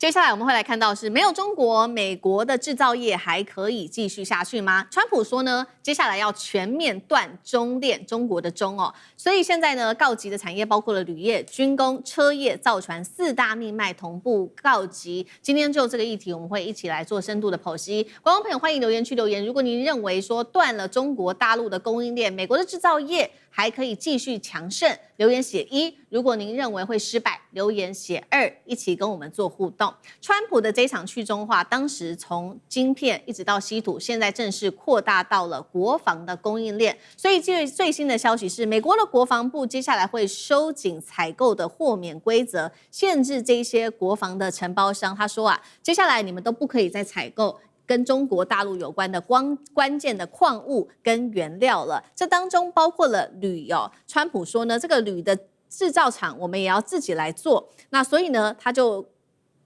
接下來我們會來看到是沒有中國，美國的製造業還可以繼續下去嗎？川普說呢，接下來要全面斷中鏈，中國的中哦。所以現在呢，告急的產業包括了鋁業、軍工、車業、造船4大命脈同步告急。今天就這個議題，我們會一起來做深度的剖析。觀眾朋友，歡迎留言區留言。如果您認為說斷了中國大陸的供應鏈，美國的製造業還可以繼續強盛，留言寫1；如果您認為會失敗，留言寫2，一起跟我們做互動。川普的這場去中化，當時從晶片一直到稀土，現在正式擴大到了國防的供應鏈。所以最新的消息是，美國的國防部接下來會收緊採購的豁免規則，限制這些國防的承包商。他說啊，接下來你们都不可以再採購跟中國大陸有關的關鍵的礦物跟原料了，這當中包括了鋁哦。川普說呢，這個鋁的製造廠我們也要自己來做，那所以呢，他就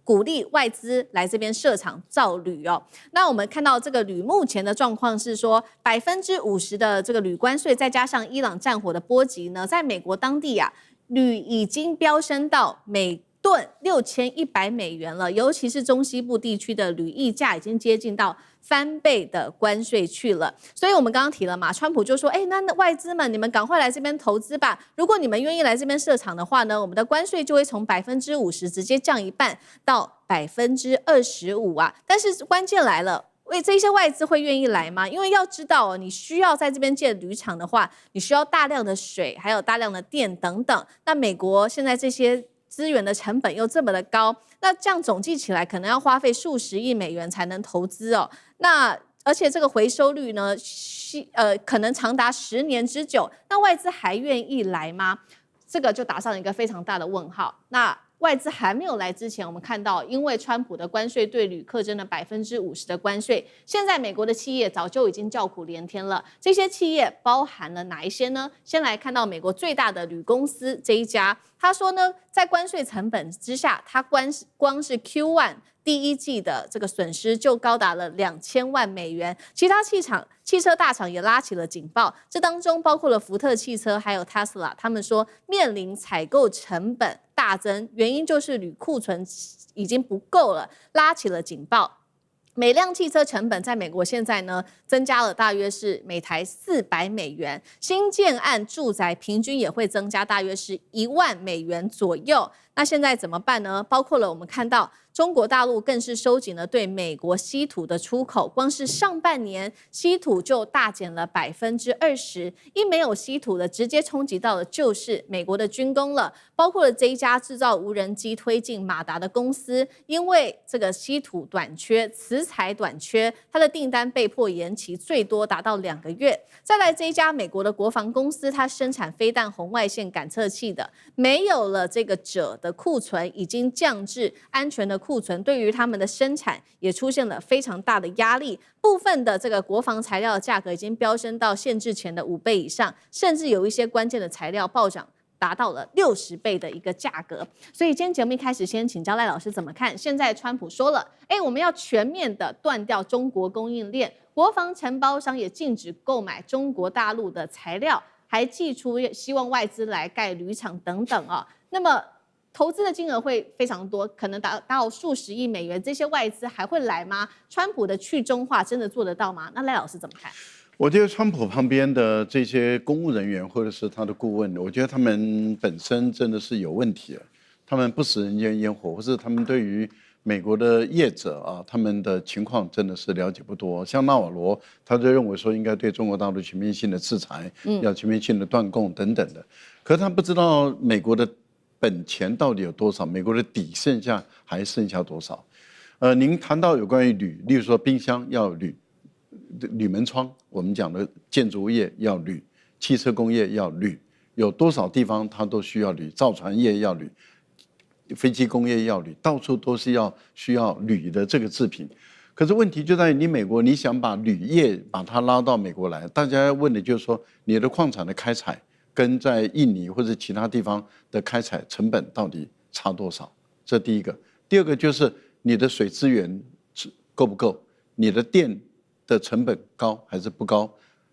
鼓勵外資來這邊設廠造鋁哦。那我們看到這個鋁目前的狀況是說，50%的這個鋁關稅，再加上伊朗戰火的波及呢，在美國當地啊，鋁已經飆升到每噸$6100了，尤其是中西部地區的鋁溢價已經接近到翻倍的關稅去了。所以我們剛剛提了嘛，川普就說，那外資們你們趕快來這邊投資吧，如果你們願意來這邊設廠的話呢，我們的關稅就會從50%直接降一半到25%啊。但是關鍵來了，這些外資會願意來嗎？因為要知道你需要在這邊建鋁廠的話，你需要大量的水，還有大量的電等等。那美國現在這些資源的成本又這麼的高，那這樣總計起來可能要花費數十億美元才能投資哦。那而且這個回收率呢，可能長達10年之久。那外資還願意來嗎？這個就打上一個非常大的問號。那外資還沒有來之前，我們看到，因為川普的關稅對鋁課徵了50%的關稅，現在美國的企業早就已經叫苦連天了。這些企業包含了哪一些呢？先來看到美國最大的鋁公司這一家，他說呢，在關稅成本之下，他光是 Q1第一季的這個損失就高達了2000萬美元。其他汽車大廠也拉起了警報，這當中包括了福特汽車還有 Tesla， 他們說面臨採購成本大增，原因就是鋁庫存已經不夠了，拉起了警報。每輛汽車成本在美國現在呢，增加了大約是每台400美元，新建案住宅平均也會增加大約是1萬美元左右。那現在怎麼辦呢？包括了我們看到中國大陸更是收緊了對美國稀土的出口，光是上半年稀土就大減了20%，一沒有稀土的，直接衝擊到的就是美國的軍工了。包括了這一家製造無人機推進馬達的公司，因為這個稀土短缺、磁材短缺，它的訂單被迫延期，最多達到2個月。再來這一家美國的國防公司，它生產飛彈紅外線感測器的，沒有了這個鍺的庫存，已經降至安全的庫存，對於他們的生產也出現了非常大的壓力。部分的這個國防材料的價格已經飆升到限制前的5倍以上，甚至有一些關鍵的材料暴漲，達到了60倍的一個價格。所以今天節目一開始，先請教賴老師怎麼看？現在川普說了，我們要全面的斷掉中國供應鏈，國防承包商也禁止購買中國大陸的材料，還祭出希望外資來蓋鋁廠等等啊。那麼投資的金額會非常多，可能達到數十億美元，這些外資還會來嗎？川普的去中化真的做得到嗎？那賴老師怎麼看？我覺得川普旁邊的這些公務人員或者是他的顧問，我覺得他們本身真的是有問題了。他們不食人間煙火，或是他們對於美國的業者啊，他們的情況真的是了解不多。像納瓦羅，他就認為說應該對中國大陸全面性的制裁，要全面性的斷供等等的。可是他不知道美國的本錢到底有多少，美國的底還剩下多少？您談到有關於鋁，例如說冰箱要鋁。鋁門窗，我們講的建築業要鋁，汽車工業要鋁，有多少地方它都需要鋁，造船業要鋁，飛機工業要鋁，到處都是需要鋁的這個製品。可是問題就在於你美國，你想把鋁業把它拉到美國來，大家要問的就是說，你的礦產的開採跟在印尼或者其他地方的開採成本到底差多少？這第一個。第二個就是你的水資源夠不夠，你的電的成本高還是不高？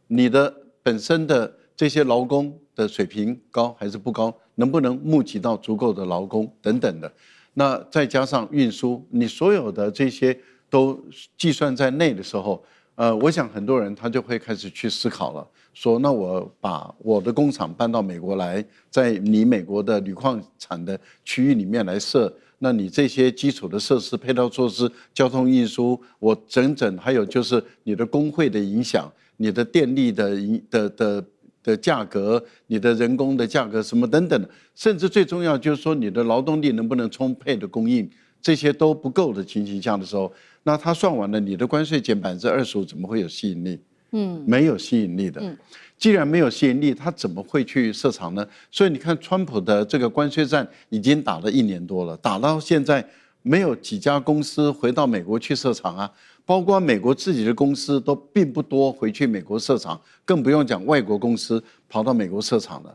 你的本身的這些勞工的水平高還是不高？能不能募集到足夠的勞工等等的？那再加上運輸，你所有的這些都計算在內的時候，我想很多人他就會開始去思考了，說那我把我的工廠搬到美國來，在你美國的鋁礦產的區域裡面來設，那你這些基礎的設施、配套措施、交通運輸，我整還有就是你的工會的影響，你的電力的價格，你的人工的價格什麼等等，甚至最重要就是說你的勞動力能不能充沛的供應，這些都不夠的情形下的時候，那他算完了，你的關稅減25%，怎麼會有吸引力？沒有吸引力的。既然沒有吸引力，他怎麼會去設廠呢？所以你看，川普的這個關稅戰已經打了1年多了，打到現在沒有幾家公司回到美國去設廠啊。包括美國自己的公司都並不多回去美國設廠，更不用講外國公司跑到美國設廠了。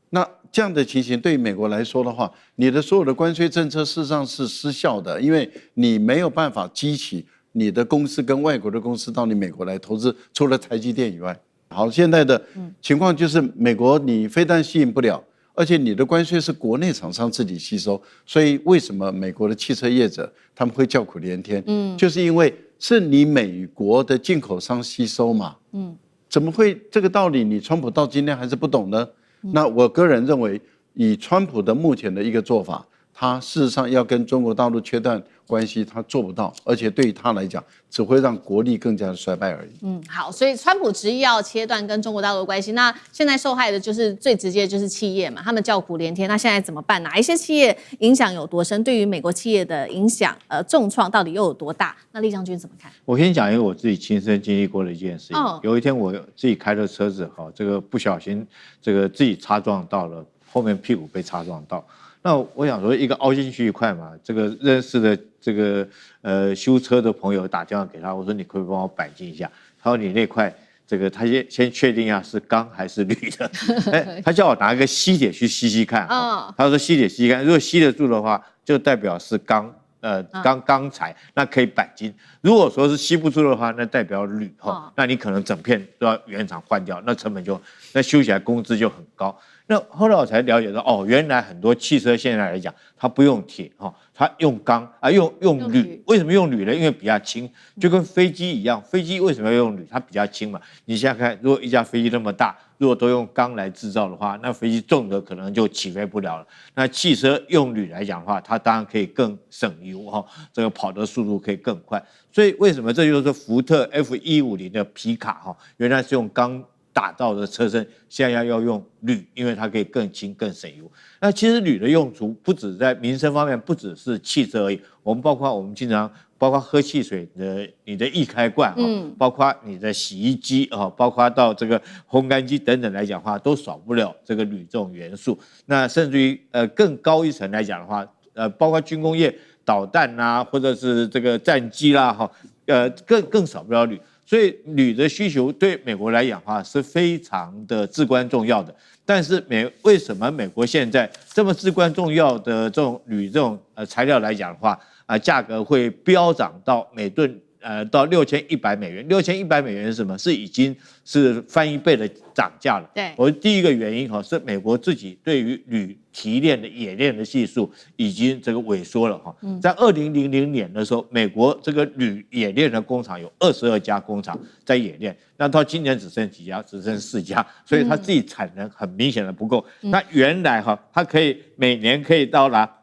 那這樣的情形對於美國來說的話，你的所有的關稅政策事實上是失效的，因為你沒有辦法激起你的公司跟外國的公司到你美國來投資，除了台積電以外。好，現在的情況就是美國你非但吸引不了，而且你的關稅是國內廠商自己吸收，所以為什麼美國的汽車業者他們會叫苦連天？就是因為是你美國的進口商吸收嘛，怎麼會這個道理？你川普到今天還是不懂呢？那我個人認為，以川普的目前的一個做法，他事實上要跟中國大陸切斷關係，他做不到，而且對於他來講，只會讓國力更加的衰敗而已。好，所以川普執意要切斷跟中國大陸的關係，那現在受害的就是最直接就是企業嘛，他們叫苦連天。那現在怎麼辦？哪一些企業影響有多深？對於美國企業的影響，重創到底又有多大？那酈將軍怎麼看？我先講一個我自己親身經歷過的一件事情。有一天我自己開的車子，這個不小心這個自己擦撞到了，後面屁股被擦撞到。那我想說，一個凹進去一塊嘛，這個認識的這個修車的朋友打電話給他，我說你可不可以幫我鈑金一下？他說你那塊這個他先確定一下是鋼還是鋁的，他叫我拿一個吸鐵去吸吸看。他說吸鐵吸吸看，如果吸得住的話，就代表是鋼材，那可以鈑金。如果說是吸不住的話，那代表鋁哈，那你可能整片都要原厂換掉，那成本那修起來工資就很高。那後來我才了解到，原來很多汽車現在來講，它不用鐵哈，它用鋼啊，用鋁。為什麼用鋁呢？因為比較輕，就跟飛機一樣。飛機為什麼要用鋁？它比較輕嘛。你想想看，如果一架飛機那麼大，如果都用鋼來制造的話，那飛機重的可能就起飛不了了。那汽車用鋁來講的話，它當然可以更省油哈，這個跑的速度可以更快。所以為什麼這就是福特 F150的皮卡哈，原來是用鋼打造的車身，現在要用鋁，因為它可以更輕、更省油。那其實鋁的用途不止在民生方面，不只是汽車而已。我們經常包括喝汽水的你的易開罐包括你的洗衣機包括到這個烘乾機等等來講的話，都少不了這個鋁這種元素。那甚至於更高一層來講的話，包括軍工業導彈啊，或者是這個戰機啦更少不了鋁。所以鋁的需求對美國來講的話是非常的至關重要的。但是為什麼美國現在這麼至關重要的這種鋁這種材料來講的話價格會飆漲到每噸到$6100。$6100是什麼？是已經是翻1倍的漲價了。對，我第一個原因是美國自己對於鋁提煉的冶煉的技術已經這個萎縮了哈。在2000年的時候，美國這個鋁冶煉的工廠有22家工廠在冶煉，那到今年只剩幾家？只剩4家，所以它自己產能很明顯的不夠。那原来它可以每年可以到達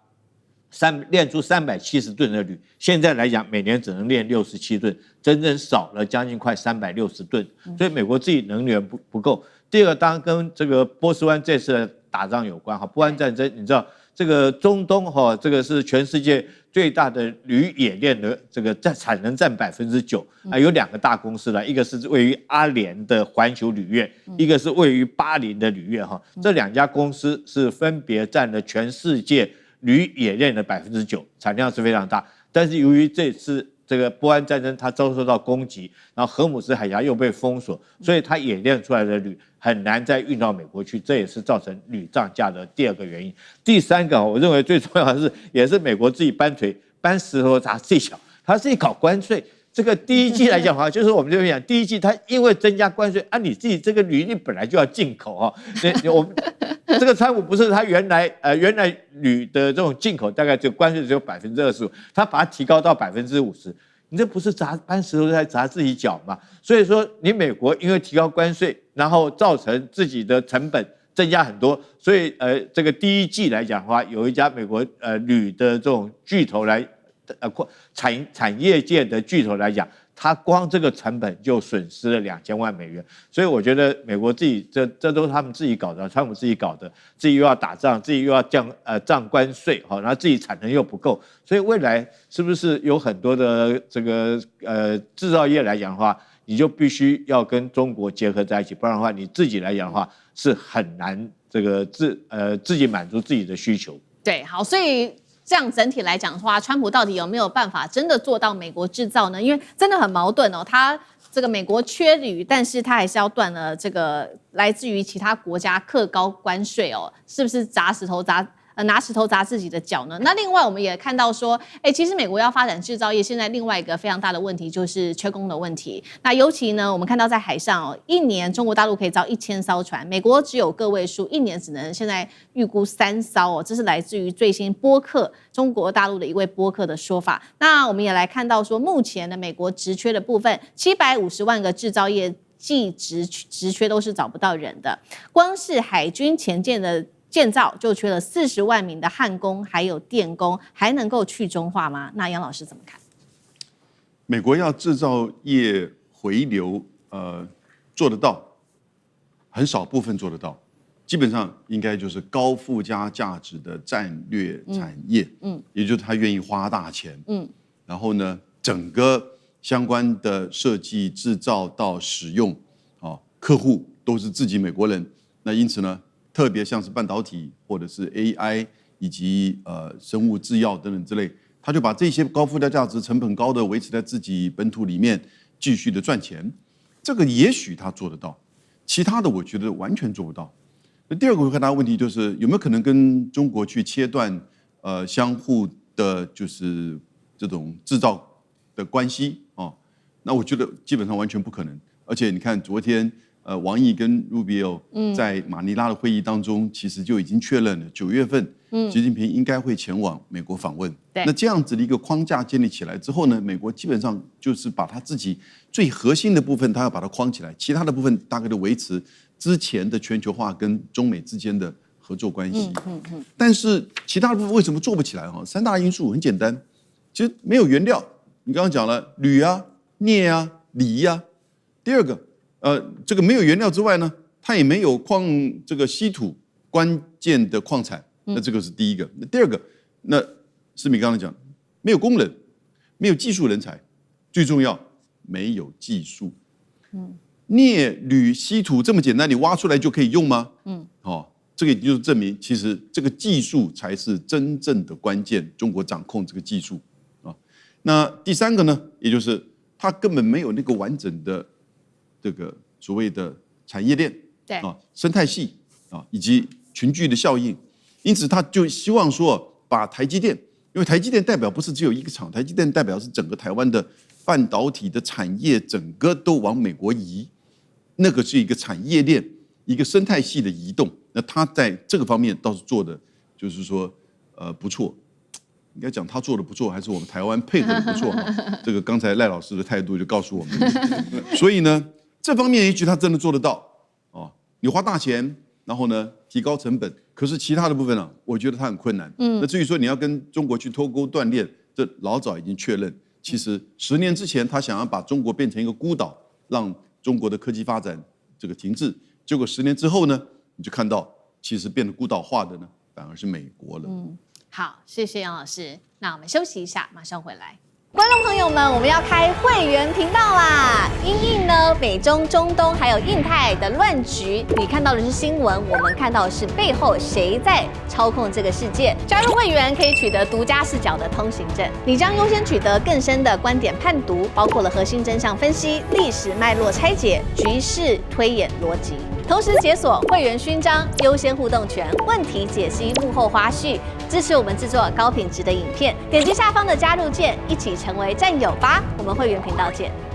煉出370噸的鋁，現在來講每年只能煉67噸，整整少了將近快360噸，所以美國自己能源不夠。第二個當然跟這個波斯灣這次的打仗有關波灣戰爭，你知道這個中東這個是全世界最大的鋁冶煉的這個產能占9%有2個大公司了，一個是位於阿聯的環球鋁業，一個是位於巴林的鋁業這2家公司是分別占了全世界鋁冶煉的9%，產量是非常大。但是由于這次這個波灣戰爭，它遭受到攻擊，然後荷姆斯海峽又被封鎖，所以它冶煉出來的鋁很難再運到美國去，這也是造成鋁漲價的第2個原因。第3個，我認為最重要的是，也是美國自己搬石頭砸自己腳，它自己搞關稅。這個第一季來講的話，就是我們這邊講第一季，它因為增加關稅啊，你自己這個鋁你本來就要進口啊，我們這個川普不是他原來鋁的這種進口大概就關稅只有25%，他把它提高到50%，你這不是搬石頭在砸自己腳嗎？所以說你美國因為提高關稅，然後造成自己的成本增加很多，所以這個第一季來講的話，有一家美國鋁的这種巨頭來。產業界的巨頭來講，他光這個成本就損失了2000萬美元，所以我覺得美國自己這都是他們自己搞的，川普自己搞的，自己又要打仗，自己又要降關稅，好，然後自己產能又不夠，所以未來是不是有很多的這個製造業來講的話，你就必須要跟中國結合在一起，不然的話你自己來講的話是很難這個自己滿足自己的需求。對，好，所以。這樣整體來講的話，川普到底有沒有辦法真的做到美國製造呢？因為真的很矛盾哦，他這個美國缺鋁，但是他還是要斷了這個來自於其他國家課高關稅哦，是不是拿石頭砸自己的腳呢？那另外我們也看到說，其實美國要發展製造業，現在另外一個非常大的問題就是缺工的問題。那尤其呢，我們看到在海上哦，一年中國大陸可以造1000艘船，美國只有個位數，一年只能現在預估3艘哦，這是來自於最新播客中國大陸的一位播客的說法。那我們也來看到說，目前的美國職缺的部分，750萬個製造業技職缺都是找不到人的，光是海軍潛艦的建造就缺了40萬名的焊工，還有電工，還能夠去中化嗎？那楊老師怎麼看？美國要製造業回流，做得到，很少部分做得到，基本上應該就是高附加價值的戰略產業，也就是他願意花大錢，然後呢，整個相關的設計、製造到使用，客戶都是自己美國人，那因此呢。特別像是半導體或者是 AI 以及生物製藥等等之類，他就把這些高附加價值、成本高的維持在自己本土裡面，繼續的賺錢。這個也許他做得到，其他的我覺得完全做不到。那第二個回答問題就是有沒有可能跟中國去切斷相互的，就是這種製造的關係哦？那我覺得基本上完全不可能。而且你看昨天。王毅跟 Rubio 在馬尼拉的會議當中，其實就已經確認了9月份，習近平應該會前往美國訪問。那這樣子的一個框架建立起來之後呢，美國基本上就是把他自己最核心的部分，他要把它框起來，其他的部分大概都維持之前的全球化跟中美之間的合作關係。但是其他的部分為什麼做不起來？3大因素很簡單，其實沒有原料。你剛剛講了鋁啊、鎳啊、鋰啊。第二個。這個沒有原料之外呢，它也沒有這個稀土關鍵的礦產，那這個是第一個。那第二個，那思敏剛才講，沒有工人，沒有技術人才，最重要沒有技術。鎳、鋁、稀土這麼簡單，你挖出來就可以用嗎？這個就是證明，其實這個技術才是真正的關鍵。中國掌控這個技術啊。那第三個呢，也就是它根本沒有那個完整的。這個所謂的產業鏈，對啊，生態系啊，以及群聚的效應，因此他就希望說，把台積電，因為台積電代表不是只有一個廠，台積電代表是整個台灣的半導體的產業，整個都往美國移，那個是一個產業鏈，一個生態系的移動。那他在這個方面倒是做的，就是說不錯。應該講他做的不錯，還是我們台灣配合的不錯啊？這個剛才賴老師的態度就告訴我們。所以呢。這方面也許他真的做得到哦，你花大錢，然後呢提高成本，可是其他的部分呢，我覺得他很困難。那至於說你要跟中國去脫鈎斷鏈，這老早已經確認。其實10年之前他想要把中國變成一個孤島，讓中國的科技發展這個停滯，結果10年之後呢，你就看到其實變得孤島化的呢，反而是美國了。好，謝謝楊老師。那我們休息一下，馬上回來。觀眾朋友們，我們要開會員頻道啦！因應呢美中、中東還有印太的亂局，你看到的是新聞，我們看到的是背後誰在操控這個世界。加入會員可以取得獨家視角的通行證，你將優先取得更深的觀點判讀，包括了核心真相分析、歷史脈絡拆解、局勢推演邏輯。同時解鎖會員勳章、優先互動權、問題解析、幕後花絮，支持我們製作高品質的影片。點擊下方的加入鍵，一起成為戰友吧！我們會員頻道見。